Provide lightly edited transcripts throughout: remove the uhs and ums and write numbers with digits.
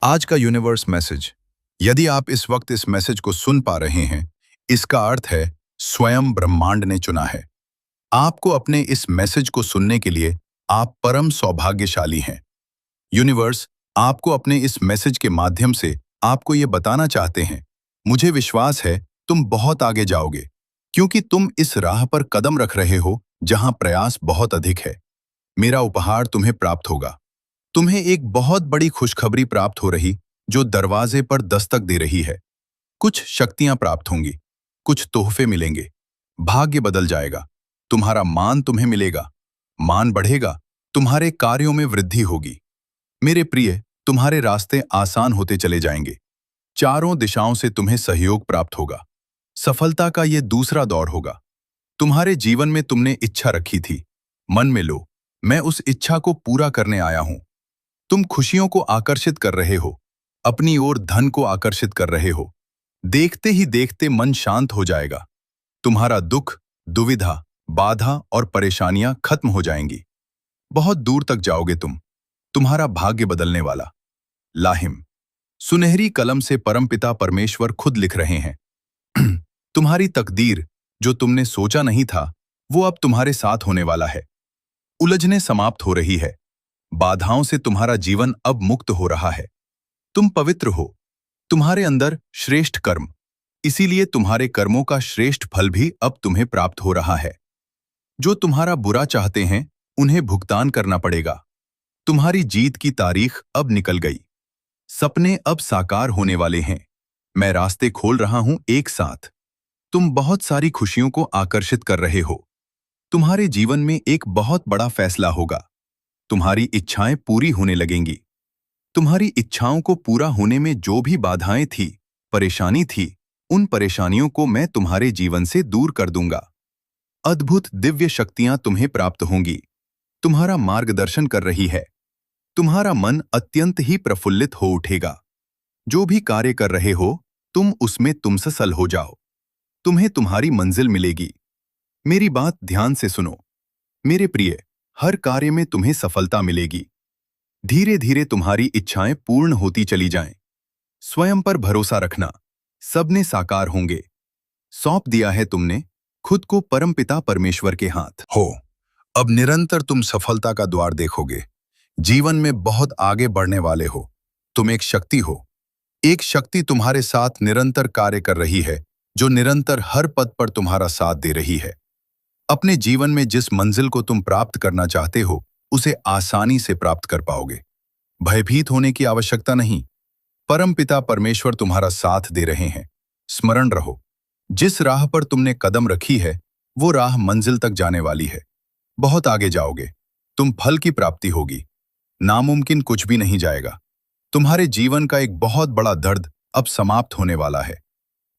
आज का universe message. यदि आप इस वक्त इस मैसेज को सुन पा रहे हैं, इसका अर्थ है स्वयं ब्रह्मांड ने चुना है आपको। अपने इस मैसेज को सुनने के लिए आप परम सौभाग्यशाली हैं। यूनिवर्स आपको अपने इस मैसेज के माध्यम से आपको ये बताना चाहते हैं, मुझे विश्वास है तुम बहुत आगे जाओगे, क्योंकि तुम इस राह पर कदम रख रहे हो जहां प्रयास बहुत अधिक है। मेरा उपहार तुम्हें प्राप्त होगा। तुम्हें एक बहुत बड़ी खुशखबरी प्राप्त हो रही, जो दरवाजे पर दस्तक दे रही है। कुछ शक्तियां प्राप्त होंगी, कुछ तोहफे मिलेंगे, भाग्य बदल जाएगा, तुम्हारा मान तुम्हें मिलेगा, मान बढ़ेगा, तुम्हारे कार्यों में वृद्धि होगी। मेरे प्रिय, तुम्हारे रास्ते आसान होते चले जाएंगे। चारों दिशाओं से तुम्हें सहयोग प्राप्त होगा। सफलता का ये दूसरा दौर होगा। तुम्हारे जीवन में तुमने इच्छा रखी थी, मन में लो, मैं उस इच्छा को पूरा करने आया हूं। तुम खुशियों को आकर्षित कर रहे हो, अपनी ओर धन को आकर्षित कर रहे हो। देखते ही देखते मन शांत हो जाएगा। तुम्हारा दुख, दुविधा, बाधा और परेशानियां खत्म हो जाएंगी। बहुत दूर तक जाओगे तुम। तुम्हारा भाग्य बदलने वाला। लाहिम सुनहरी कलम से परमपिता परमेश्वर खुद लिख रहे हैं। तुम्हारी तकदीर, जो तुमने सोचा नहीं था, वो अब तुम्हारे साथ होने वाला है। उलझने समाप्त हो रही है। बाधाओं से तुम्हारा जीवन अब मुक्त हो रहा है। तुम पवित्र हो, तुम्हारे अंदर श्रेष्ठ कर्म, इसीलिए तुम्हारे कर्मों का श्रेष्ठ फल भी अब तुम्हें प्राप्त हो रहा है। जो तुम्हारा बुरा चाहते हैं, उन्हें भुगतान करना पड़ेगा। तुम्हारी जीत की तारीख अब निकल गई। सपने अब साकार होने वाले हैं। मैं रास्ते खोल रहा हूं एक साथ। तुम बहुत सारी खुशियों को आकर्षित कर रहे हो। तुम्हारे जीवन में एक बहुत बड़ा फैसला होगा। तुम्हारी इच्छाएं पूरी होने लगेंगी। तुम्हारी इच्छाओं को पूरा होने में जो भी बाधाएं थी, परेशानी थी, उन परेशानियों को मैं तुम्हारे जीवन से दूर कर दूंगा। अद्भुत दिव्य शक्तियां तुम्हें प्राप्त होंगी। तुम्हारा मार्गदर्शन कर रही है। तुम्हारा मन अत्यंत ही प्रफुल्लित हो उठेगा। जो भी कार्य कर रहे हो, तुम उसमें तुमससल हो जाओ। तुम्हें तुम्हारी मंजिल मिलेगी। मेरी बात ध्यान से सुनो। मेरे प्रिय, हर कार्य में तुम्हें सफलता मिलेगी। धीरे धीरे तुम्हारी इच्छाएं पूर्ण होती चली जाएं। स्वयं पर भरोसा रखना, सबने साकार होंगे। सौंप दिया है तुमने खुद को परमपिता परमेश्वर के हाथ हो। अब निरंतर तुम सफलता का द्वार देखोगे। जीवन में बहुत आगे बढ़ने वाले हो। तुम एक शक्ति हो। एक शक्ति तुम्हारे साथ निरंतर कार्य कर रही है, जो निरंतर हर पद पर तुम्हारा साथ दे रही है। अपने जीवन में जिस मंजिल को तुम प्राप्त करना चाहते हो, उसे आसानी से प्राप्त कर पाओगे। भयभीत होने की आवश्यकता नहीं। परमपिता परमेश्वर तुम्हारा साथ दे रहे हैं। स्मरण रहो, जिस राह पर तुमने कदम रखी है, वो राह मंजिल तक जाने वाली है। बहुत आगे जाओगे। तुम फल की प्राप्ति होगी। नामुमकिन कुछ भी नहीं जाएगा। तुम्हारे जीवन का एक बहुत बड़ा दर्द अब समाप्त होने वाला है।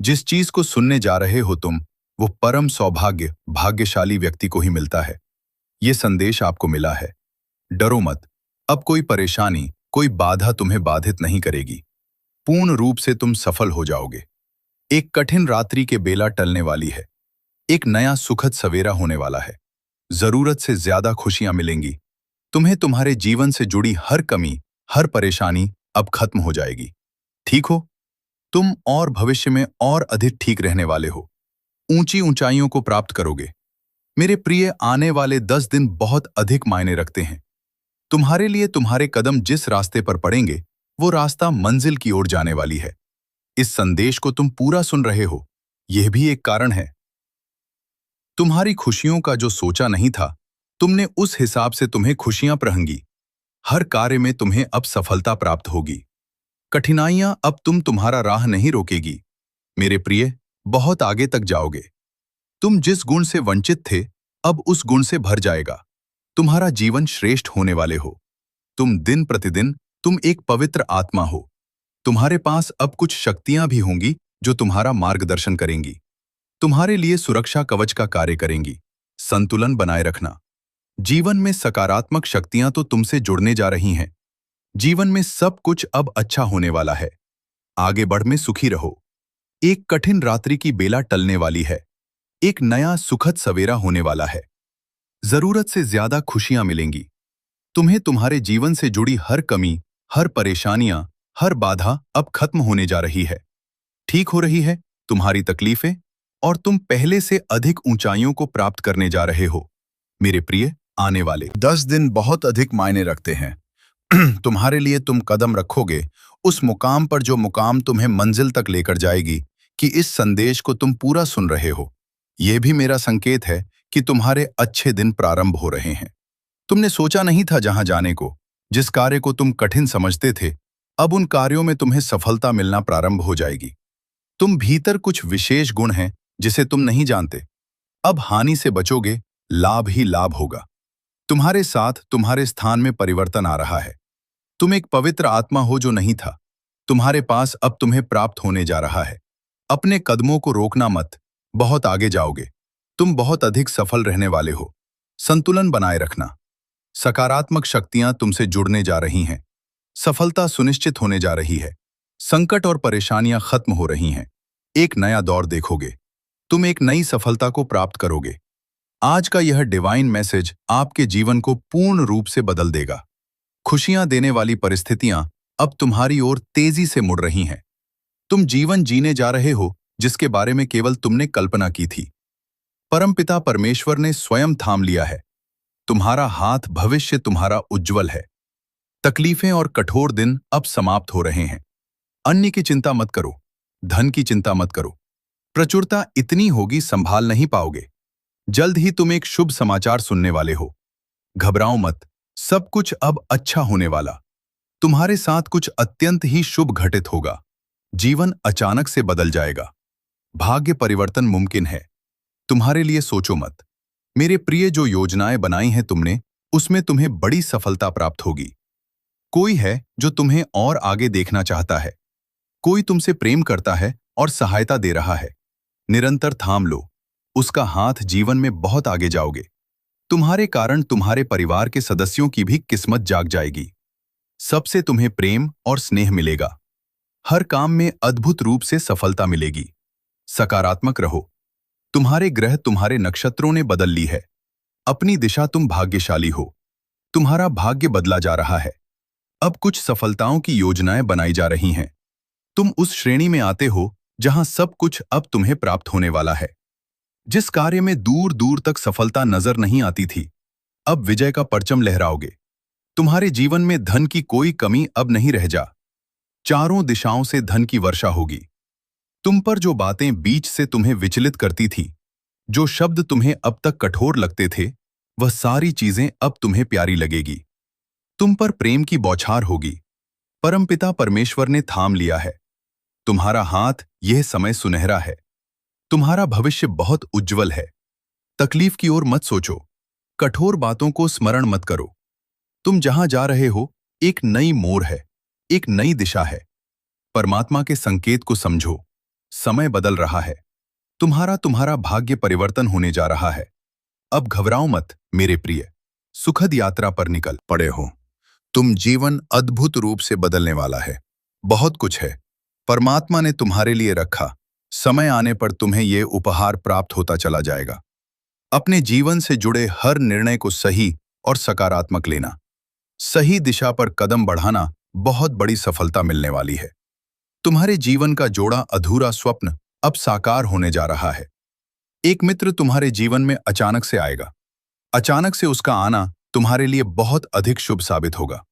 जिस चीज को सुनने जा रहे हो तुम, वो परम सौभाग्य भाग्यशाली व्यक्ति को ही मिलता है। ये संदेश आपको मिला है। डरो मत। अब कोई परेशानी, कोई बाधा तुम्हें बाधित नहीं करेगी। पूर्ण रूप से तुम सफल हो जाओगे। एक कठिन रात्रि के बेला टलने वाली है। एक नया सुखद सवेरा होने वाला है। जरूरत से ज्यादा खुशियां मिलेंगी। तुम्हें तुम्हारे जीवन से जुड़ी हर कमी, हर परेशानी अब खत्म हो जाएगी। ठीक हो? तुम और भविष्य में और अधिक ठीक रहने वाले हो। ऊंची ऊंचाइयों को प्राप्त करोगे। मेरे प्रिय, आने वाले 10 दिन बहुत अधिक मायने रखते हैं। तुम्हारे लिए तुम्हारे कदम जिस रास्ते पर पड़ेंगे, वो रास्ता मंजिल की ओर जाने वाली है। इस संदेश को तुम पूरा सुन रहे हो, यह भी एक कारण है। तुम्हारी खुशियों का जो सोचा नहीं था, तुमने उस हिसाब से तुम्हें खुशियां प्रहंगी। हर कार्य में तुम्हें अब सफलता प्राप्त होगी। कठिनाइयां अब तुम्हारा राह नहीं रोकेगी। मेरे प्रिय, बहुत आगे तक जाओगे। तुम जिस गुण से वंचित थे, अब उस गुण से भर जाएगा। तुम्हारा जीवन श्रेष्ठ होने वाले हो। तुम दिन प्रतिदिन तुम एक पवित्र आत्मा हो। तुम्हारे पास अब कुछ शक्तियां भी होंगी जो तुम्हारा मार्गदर्शन करेंगी। तुम्हारे लिए सुरक्षा कवच का कार्य करेंगी। संतुलन बनाए रखना। जीवन में सकारात्मक शक्तियां तो तुमसे जुड़ने जा रही हैं। जीवन में सब कुछ अब अच्छा होने वाला है। आगे बढ़ में सुखी रहो। एक कठिन रात्रि की बेला टलने वाली है। एक नया सुखद सवेरा होने वाला है। जरूरत से ज्यादा खुशियां मिलेंगी। तुम्हें तुम्हारे जीवन से जुड़ी हर कमी, हर परेशानियां हर बाधा अब खत्म होने जा रही है। ठीक हो रही है तुम्हारी तकलीफें और तुम पहले से अधिक ऊंचाइयों को प्राप्त करने जा रहे हो। मेरे प्रिय, आने वाले 10 दिन बहुत अधिक मायने रखते हैं। तुम्हारे लिए तुम कदम रखोगे उस मुकाम पर जो मुकाम तुम्हें मंजिल तक लेकर जाएगी कि इस संदेश को तुम पूरा सुन रहे हो। यह भी मेरा संकेत है कि तुम्हारे अच्छे दिन प्रारंभ हो रहे हैं। तुमने सोचा नहीं था जहां जाने को, जिस कार्य को तुम कठिन समझते थे, अब उन कार्यों में तुम्हें सफलता मिलना प्रारंभ हो जाएगी। तुम भीतर कुछ विशेष गुण हैं जिसे तुम नहीं जानते। अब हानि से बचोगे, लाभ ही लाभ होगा। तुम्हारे साथ तुम्हारे स्थान में परिवर्तन आ रहा है। तुम एक पवित्र आत्मा हो जो नहीं था, तुम्हारे पास अब तुम्हें प्राप्त होने जा रहा है। अपने कदमों को रोकना मत, बहुत आगे जाओगे। तुम बहुत अधिक सफल रहने वाले हो। संतुलन बनाए रखना। सकारात्मक शक्तियां तुमसे जुड़ने जा रही हैं। सफलता सुनिश्चित होने जा रही है। संकट और परेशानियां खत्म हो रही हैं। एक नया दौर देखोगे। तुम एक नई सफलता को प्राप्त करोगे। आज का यह डिवाइन मैसेज आपके जीवन को पूर्ण रूप से बदल देगा। खुशियां देने वाली परिस्थितियां अब तुम्हारी ओर तेजी से मुड़ रही हैं। तुम जीवन जीने जा रहे हो जिसके बारे में केवल तुमने कल्पना की थी। परमपिता परमेश्वर ने स्वयं थाम लिया है। तुम्हारा हाथ, भविष्य तुम्हारा उज्जवल है। तकलीफें और कठोर दिन अब समाप्त हो रहे हैं। अन्य की चिंता मत करो, धन की चिंता मत करो। प्रचुरता इतनी होगी संभाल नहीं पाओगे। जल्द ही तुम एक शुभ समाचार सुनने वाले हो। घबराओ मत, सब कुछ अब अच्छा होने वाला। तुम्हारे साथ कुछ अत्यंत ही शुभ घटित होगा। जीवन अचानक से बदल जाएगा। भाग्य परिवर्तन मुमकिन है। तुम्हारे लिए सोचो मत। मेरे प्रिय, जो योजनाएं बनाई हैं तुमने, उसमें तुम्हें बड़ी सफलता प्राप्त होगी। कोई है जो तुम्हें और आगे देखना चाहता है। कोई तुमसे प्रेम करता है और सहायता दे रहा है। निरंतर थाम लो उसका हाथ, जीवन में बहुत आगे जाओगे। तुम्हारे कारण तुम्हारे परिवार के सदस्यों की भी किस्मत जाग जाएगी। सबसे तुम्हें प्रेम और स्नेह मिलेगा। हर काम में अद्भुत रूप से सफलता मिलेगी। सकारात्मक रहो। तुम्हारे ग्रह तुम्हारे नक्षत्रों ने बदल ली है। अपनी दिशा तुम भाग्यशाली हो। तुम्हारा भाग्य बदला जा रहा है। अब कुछ सफलताओं की योजनाएं बनाई जा रही हैं। तुम उस श्रेणी में आते हो जहां सब कुछ अब तुम्हें प्राप्त होने वाला है। जिस कार्य में दूर दूर तक सफलता नजर नहीं आती थी, अब विजय का परचम लहराओगे। तुम्हारे जीवन में धन की कोई कमी अब नहीं रह जा। चारों दिशाओं से धन की वर्षा होगी। तुम पर जो बातें बीच से तुम्हें विचलित करती थी, जो शब्द तुम्हें अब तक कठोर लगते थे, वह सारी चीजें अब तुम्हें प्यारी लगेगी। तुम पर प्रेम की बौछार होगी। परमपिता परमेश्वर ने थाम लिया है। तुम्हारा हाथ, यह समय सुनहरा है। तुम्हारा भविष्य बहुत उज्जवल है। तकलीफ की ओर मत सोचो। कठोर बातों को स्मरण मत करो। तुम जहां जा रहे हो, एक नई मोड़ है, एक नई दिशा है। परमात्मा के संकेत को समझो। समय बदल रहा है। तुम्हारा भाग्य परिवर्तन होने जा रहा है। अब घबराओ मत मेरे प्रिय। सुखद यात्रा पर निकल पड़े हो। तुम जीवन अद्भुत रूप से बदलने वाला है। बहुत कुछ है परमात्मा ने तुम्हारे लिए रखा। समय आने पर तुम्हें यह उपहार प्राप्त होता चला जाएगा। अपने जीवन से जुड़े हर निर्णय को सही और सकारात्मक लेना। सही दिशा पर कदम बढ़ाना, बहुत बड़ी सफलता मिलने वाली है। तुम्हारे जीवन का जोड़ा अधूरा स्वप्न अब साकार होने जा रहा है। एक मित्र तुम्हारे जीवन में अचानक से आएगा। अचानक से उसका आना तुम्हारे लिए बहुत अधिक शुभ साबित होगा।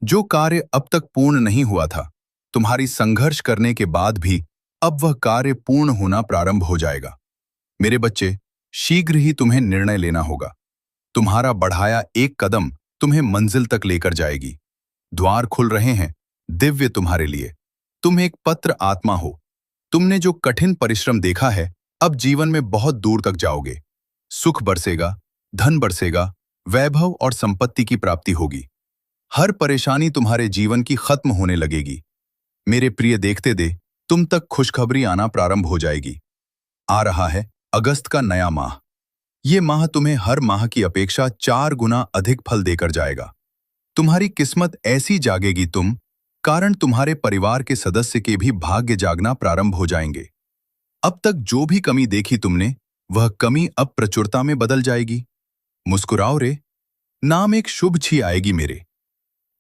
जो कार्य अब तक पूर्ण नहीं हुआ था, तुम्हारी संघर्ष करने के बाद भी अब वह कार्य पूर्ण होना प्रारंभ हो जाएगा। मेरे बच्चे, शीघ्र ही तुम्हें निर्णय लेना होगा। तुम्हारा बढ़ाया एक कदम तुम्हें मंजिल तक लेकर जाएगी। द्वार खुल रहे हैं दिव्य तुम्हारे लिए। तुम एक पत्र आत्मा हो। तुमने जो कठिन परिश्रम देखा है, अब जीवन में बहुत दूर तक जाओगे। सुख बरसेगा, धन बरसेगा, वैभव और संपत्ति की प्राप्ति होगी। हर परेशानी तुम्हारे जीवन की खत्म होने लगेगी। मेरे प्रिय, देखते दे तुम तक खुशखबरी आना प्रारंभ हो जाएगी। आ रहा है अगस्त का नया माह। ये माह तुम्हें हर माह की अपेक्षा 4 गुना अधिक फल देकर जाएगा। तुम्हारी किस्मत ऐसी जागेगी कारण तुम्हारे परिवार के सदस्य के भी भाग्य जागना प्रारंभ हो जाएंगे। अब तक जो भी कमी देखी तुमने, वह कमी अब प्रचुरता में बदल जाएगी। मुस्कुराओ रे, नाम एक शुभ छी आएगी मेरे।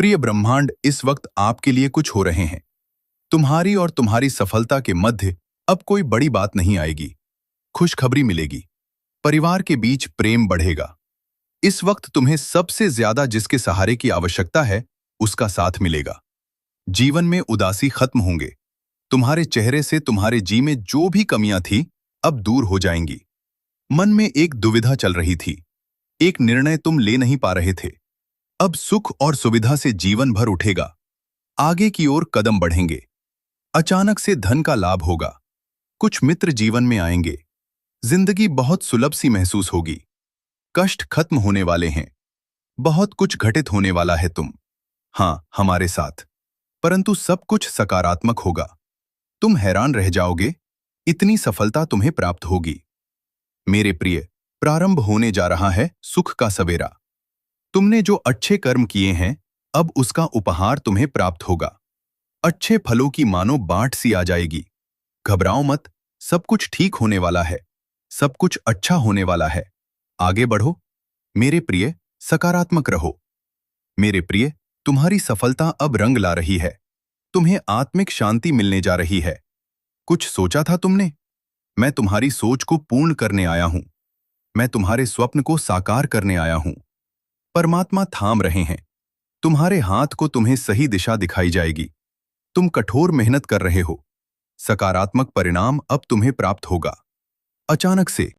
प्रिय ब्रह्मांड, इस वक्त आपके लिए कुछ हो रहे हैं। तुम्हारी और तुम्हारी सफलता के मध्य अब कोई बड़ी बात नहीं आएगी। खुशखबरी मिलेगी। परिवार के बीच प्रेम बढ़ेगा। इस वक्त तुम्हें सबसे ज्यादा जिसके सहारे की आवश्यकता है, उसका साथ मिलेगा। जीवन में उदासी खत्म होंगे। तुम्हारे चेहरे से तुम्हारे जी में जो भी कमियां थी, अब दूर हो जाएंगी। मन में एक दुविधा चल रही थी। एक निर्णय तुम ले नहीं पा रहे थे। अब सुख और सुविधा से जीवन भर उठेगा। आगे की ओर कदम बढ़ेंगे। अचानक से धन का लाभ होगा। कुछ मित्र जीवन में आएंगे। जिंदगी बहुत सुलभ सी महसूस होगी। कष्ट खत्म होने वाले हैं। बहुत कुछ घटित होने वाला है हाँ, हमारे साथ। परंतु सब कुछ सकारात्मक होगा। तुम हैरान रह जाओगे, इतनी सफलता तुम्हें प्राप्त होगी। मेरे प्रिय, प्रारंभ होने जा रहा है सुख का सवेरा। तुमने जो अच्छे कर्म किए हैं, अब उसका उपहार तुम्हें प्राप्त होगा। अच्छे फलों की मानो बांट सी आ जाएगी। घबराओ मत, सब कुछ ठीक होने वाला है। सब कुछ अच्छा होने वाला है। आगे बढ़ो। मेरे प्रिय, सकारात्मक रहो। मेरे प्रिय, तुम्हारी सफलता अब रंग ला रही है। तुम्हें आत्मिक शांति मिलने जा रही है। कुछ सोचा था तुमने? मैं तुम्हारी सोच को पूर्ण करने आया हूं। मैं तुम्हारे स्वप्न को साकार करने आया हूं। परमात्मा थाम रहे हैं। तुम्हारे हाथ को तुम्हें सही दिशा दिखाई जाएगी। तुम कठोर मेहनत कर रहे हो। सकारात्मक परिणाम अब तुम्हें प्राप्त होगा। अचानक से